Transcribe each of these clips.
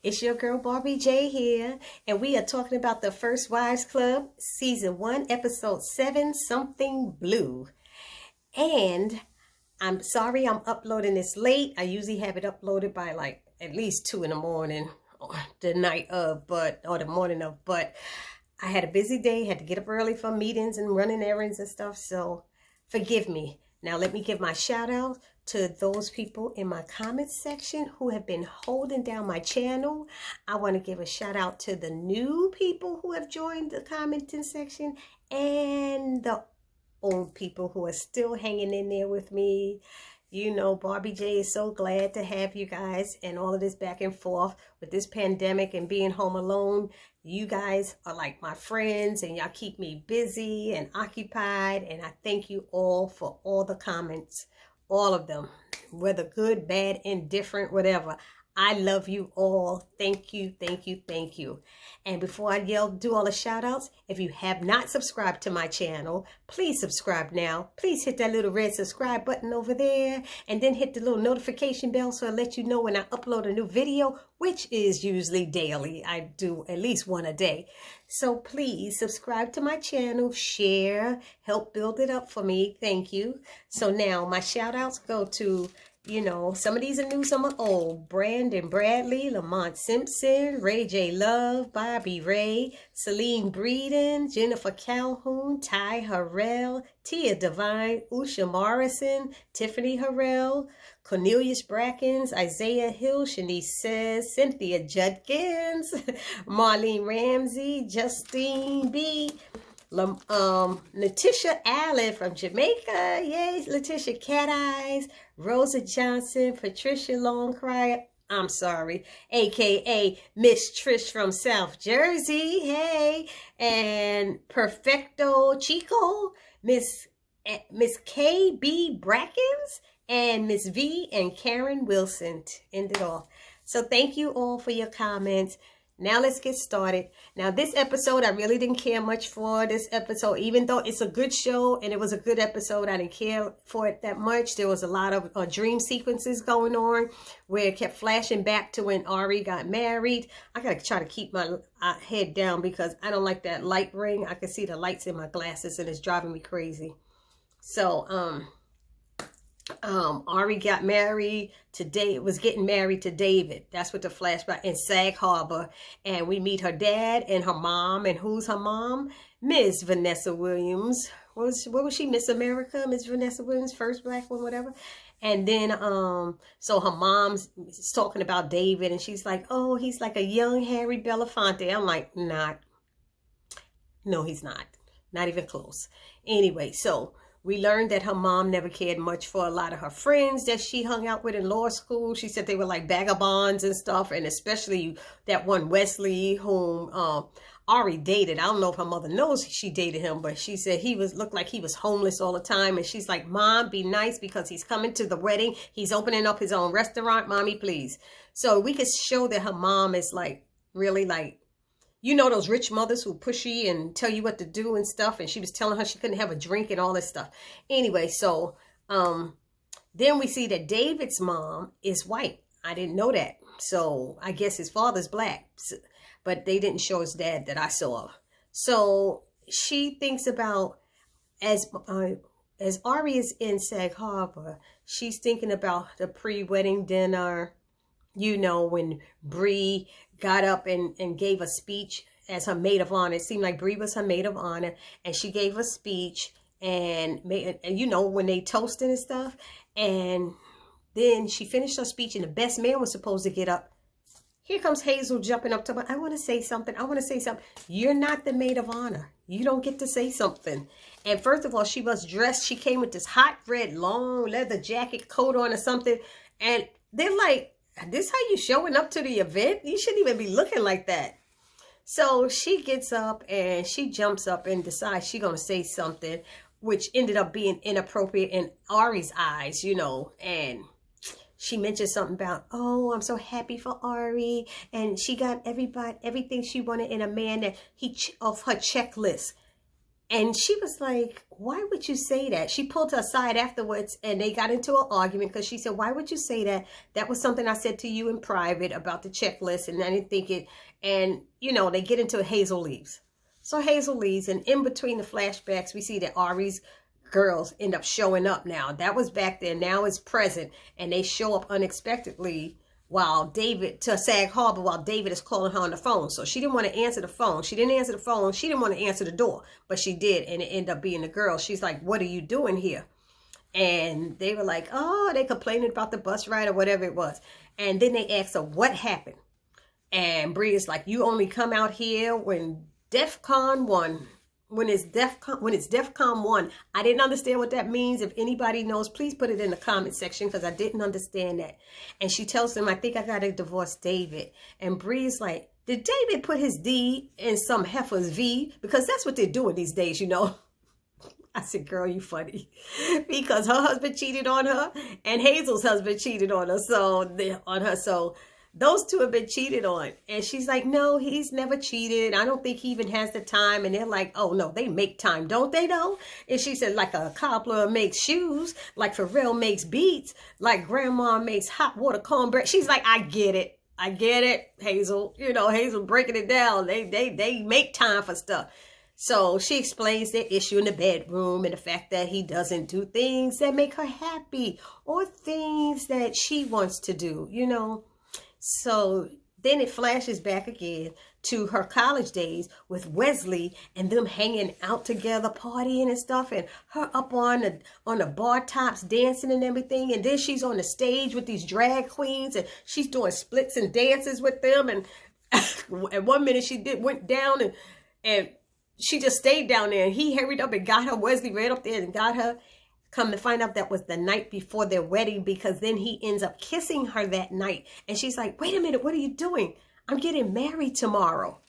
It's your girl Barbie J here, and we are talking about the First Wives Club, Season 1, Episode 7, Something Blue. And I'm sorry I'm uploading this late. I usually have it uploaded by like at least 2 in the morning, or the night of, or the morning of, but I had a busy day, had to get up early for meetings and running errands and stuff, so forgive me. Now let me give my shout out to those people in my comments section who have been holding down my channel. I want to give a shout out to the new people who have joined the commenting section and the old people who are still hanging in there with me. You know, Barbie J is so glad to have you guys, and all of this back and forth with this pandemic and being home alone. You guys are like my friends, and y'all keep me busy and occupied, and I thank you all for all the comments, all of them, whether good, bad, indifferent, whatever. I love you all. Thank you, thank you, thank you. And before I do all the shout outs, if you have not subscribed to my channel, please subscribe now. Please hit that little red subscribe button over there, and then hit the little notification bell so I let you know when I upload a new video, which is usually daily. I do at least one a day. So please subscribe to my channel, share, help build it up for me. Thank you. So now my shout outs go to, you know, some of these are new, some are old. Brandon Bradley, Lamont Simpson, Ray J. Love, Bobby Ray, Celine Breeden, Jennifer Calhoun, Ty Harrell, Tia Devine, Usha Morrison, Tiffany Harrell, Cornelius Brackens, Isaiah Hill, Shanice Says, Cynthia Judkins, Marlene Ramsey, Justine B., Letitia Allen from Jamaica, yay, Letitia Cat Eyes, Rosa Johnson, Patricia Longcrier, I'm sorry, aka Miss Trish from South Jersey, hey, and Perfecto Chico, Miss KB Brackens, and Miss V and Karen Wilson end it off. So thank you all for your comments. Now let's get started. Now this episode, I really didn't care much for this episode, even though it's a good show and it was a good episode. I didn't care for it that much. There was a lot of dream sequences going on where it kept flashing back to when Ari got married. I gotta try to keep my head down because I don't like that light ring. I can see the lights in my glasses and it's driving me crazy. So, Ari got married today. Was getting married to David. That's what the flashback in Sag Harbor. And we meet her dad and her mom. And who's her mom? Miss Vanessa Williams. What was she? Miss America? Miss Vanessa Williams, first black one, whatever. And then, so her mom's talking about David. And she's like, oh, he's like a young Harry Belafonte. I'm like, no, he's not. Not even close. Anyway, so we learned that her mom never cared much for a lot of her friends that she hung out with in law school. She said they were like vagabonds and stuff, and especially that one Wesley whom Ari dated. I don't know if her mother knows she dated him, but she said he looked like he was homeless all the time. And she's like, Mom, be nice because he's coming to the wedding. He's opening up his own restaurant. Mommy, please. So we could show that her mom is like really like, you know, those rich mothers who pushy and tell you what to do and stuff. And she was telling her she couldn't have a drink and all this stuff. Anyway, so then we see that David's mom is white. I didn't know that. So I guess his father's black. But they didn't show his dad that I saw. So she thinks about, as Ari is in Sag Harbor, she's thinking about the pre-wedding dinner. You know, when Bree got up and gave a speech as her maid of honor. It seemed like Bree was her maid of honor. And she gave a speech and you know, when they toasted and stuff. And then she finished her speech and the best man was supposed to get up. Here comes Hazel jumping up to her. I want to say something. I want to say something. You're not the maid of honor. You don't get to say something. And first of all, she was dressed. She came with this hot red long leather jacket coat on or something. And they're like, this how you showing up to the event? You shouldn't even be looking like that. So she gets up and she jumps up and decides she's going to say something, which ended up being inappropriate in Ari's eyes, you know. And she mentioned something about, oh, I'm so happy for Ari. And she got everything she wanted in a man that off her checklist. And she was like, why would you say that? She pulled her aside afterwards and they got into an argument because she said, why would you say that? That was something I said to you in private about the checklist and I didn't think it. And, you know, they get into Hazel leaves. So Hazel leaves, and in between the flashbacks, we see that Ari's girls end up showing up now. That was back then. Now it's present. And they show up unexpectedly while David, to Sag Harbor, while David is calling her on the phone. So she didn't want to answer the phone. She didn't answer the phone. She didn't want to answer the door, but she did. And it ended up being the girl. She's like, what are you doing here? And they were like, oh, they complaining about the bus ride or whatever it was. And then they asked her, what happened? And Bree is like, you only come out here when DEFCON 1. When it's DEFCON 1. I didn't understand what that means. If anybody knows, please put it in the comment section because I didn't understand that. And she tells them, I think I got to divorce David. And Bree's like, did David put his D in some heifer's V? Because that's what they're doing these days, you know. I said, girl, you funny. Because her husband cheated on her and Hazel's husband cheated on her. So those two have been cheated on. And she's like, no, he's never cheated. I don't think he even has the time. And they're like, oh, no, they make time, don't they, though? And she said, like a cobbler makes shoes, like Pharrell makes beats, like grandma makes hot water cornbread. She's like, I get it. I get it, Hazel. You know, Hazel breaking it down. They make time for stuff. So she explains their issue in the bedroom and the fact that he doesn't do things that make her happy or things that she wants to do, you know. So then it flashes back again to her college days with Wesley and them hanging out together, partying and stuff, and her up on the bar tops dancing and everything. And then she's on the stage with these drag queens and she's doing splits and dances with them. And at one minute went down and she just stayed down there, and he hurried up and got her. Wesley ran up there and got her. Come to find out that was the night before their wedding, because then he ends up kissing her that night. And she's like, wait a minute, what are you doing? I'm getting married tomorrow.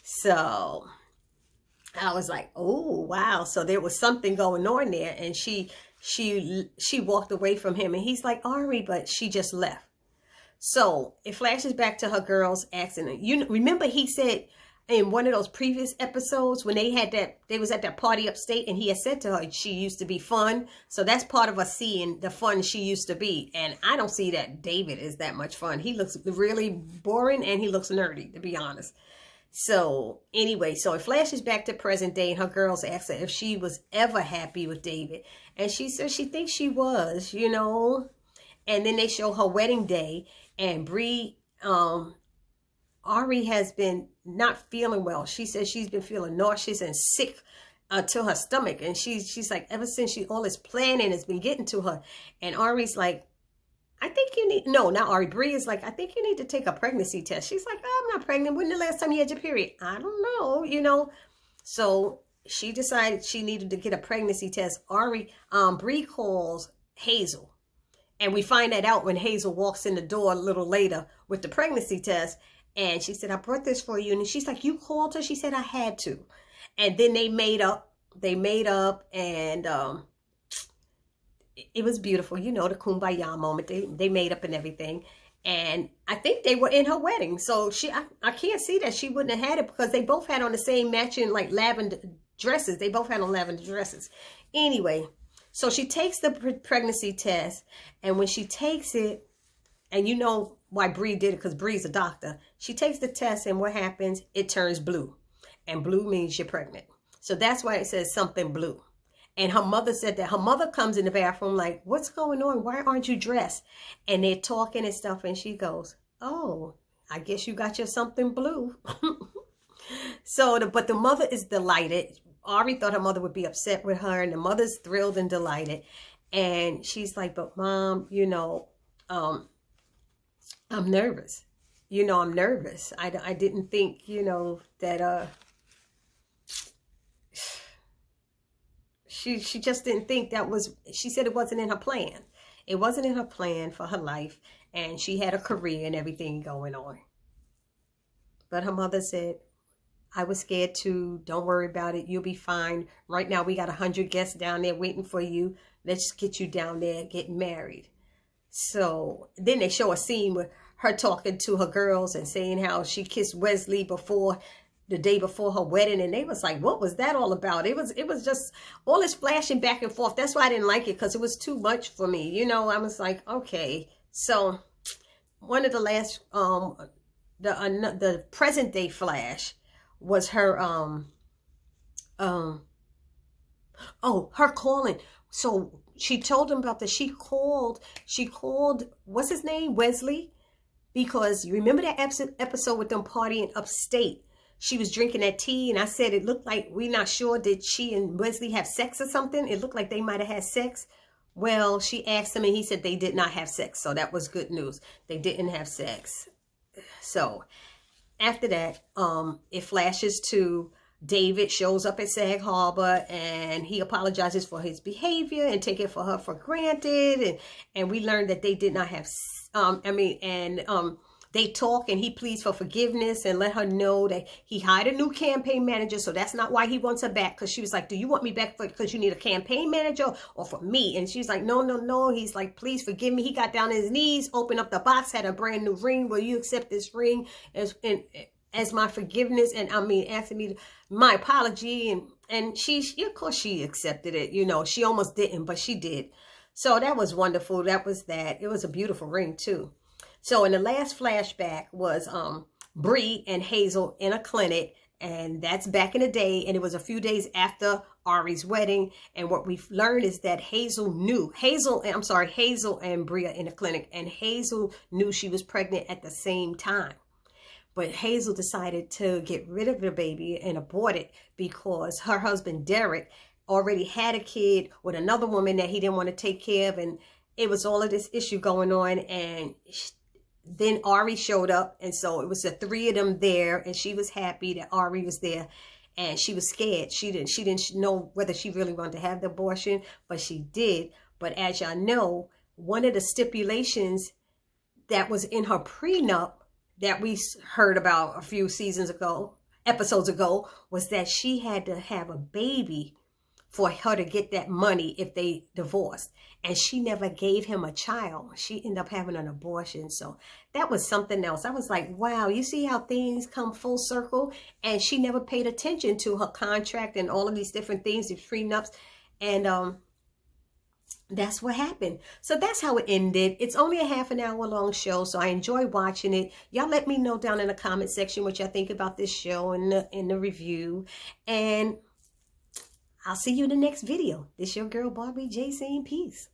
So I was like, oh, wow. So there was something going on there. And she walked away from him. And he's like, Ari, but she just left. So it flashes back to her girls accident. You remember he said, in one of those previous episodes when they was at that party upstate, and he had said to her she used to be fun. So that's part of us seeing the fun she used to be. And I don't see that David is that much fun. He looks really boring and he looks nerdy, to be honest. So anyway, so it flashes back to present day, and her girls ask her if she was ever happy with David. And she says she thinks she was, you know. And then they show her wedding day, and Bree, Ari has been not feeling well. She says she's been feeling nauseous and sick to her stomach. And she's like, ever since all this planning has been getting to her. And Ari's like, I think you need, no, not Ari. Bree is like, I think you need to take a pregnancy test. She's like, oh, I'm not pregnant. When the last time you had your period? I don't know, you know. So she decided she needed to get a pregnancy test. Bree calls Hazel. And we find that out when Hazel walks in the door a little later with the pregnancy test. And she said, I brought this for you. And she's like, you called her? She said, I had to. And then they made up. And it was beautiful. You know, the kumbaya moment. They made up and everything. And I think they were in her wedding. So I can't see that she wouldn't have had it, because they both had on the same matching like lavender dresses. They both had on lavender dresses. Anyway, so she takes the pregnancy test. And when she takes it, and you know why Bree did it, because Bree's a doctor. She takes the test, and what happens? It turns blue. And blue means you're pregnant. So that's why it says something blue. And her mother said that. Her mother comes in the bathroom like, what's going on? Why aren't you dressed? And they're talking and stuff. And she goes, oh, I guess you got your something blue. But the mother is delighted. Ari thought her mother would be upset with her. And the mother's thrilled and delighted. And she's like, but Mom, you know, I'm nervous. You know, I'm nervous. I didn't think, you know, that she just didn't think that was, she said it wasn't in her plan. It wasn't in her plan for her life. And she had a career and everything going on. But her mother said, I was scared too. Don't worry about it. You'll be fine. Right now, we got 100 guests down there waiting for you. Let's get you down there getting married. So then they show a scene with her talking to her girls and saying how she kissed Wesley before the day before her wedding, and they was like, what was that all about? It was just all this flashing back and forth. That's why I didn't like it, because it was too much for me. You know, I was like, okay. So one of the last the present day flash was her her calling. So she told him about that. She called what's his name, Wesley, because you remember that episode with them partying upstate. She was drinking that tea, and I said it looked like, we're not sure, did she and Wesley have sex or something? It looked like they might have had sex. Well, she asked him, and he said they did not have sex. So that was good news. They didn't have sex. So after that, it flashes to David shows up at Sag Harbor, and he apologizes for his behavior and take it for her for granted. And we learned that they did not have, they talk, and he pleads for forgiveness and let her know that he hired a new campaign manager. So that's not why he wants her back. Because she was like, do you want me back because you need a campaign manager or for me? And she's like, no, no, no. He's like, please forgive me. He got down on his knees, opened up the box, had a brand new ring. Will you accept this ring as my forgiveness? And asking me my apology. And she, of course, she accepted it. You know, she almost didn't, but she did. So that was wonderful. That was that. It was a beautiful ring too. So in the last flashback was Bree and Hazel in a clinic, and that's back in the day, and it was a few days after Ari's wedding. And what we've learned is that Hazel and Bree are in the clinic, and Hazel knew she was pregnant at the same time. But Hazel decided to get rid of the baby and abort it because her husband Derek already had a kid with another woman that he didn't want to take care of, and it was all of this issue going on. And then Ari showed up, and so it was the three of them there, and she was happy that Ari was there, and she was scared. She didn't know whether she really wanted to have the abortion, but she did. But as y'all know, one of the stipulations that was in her prenup that we heard about a few episodes ago, was that she had to have a baby for her to get that money if they divorced. And she never gave him a child. She ended up having an abortion. So that was something else. I was like, wow, you see how things come full circle? And she never paid attention to her contract and all of these different things, these prenups. And that's what happened. So that's how it ended. It's only a half an hour long show, so I enjoy watching it. Y'all let me know down in the comment section what y'all think about this show and in the review. And I'll see you in the next video. This your girl, Barbie J, saying peace.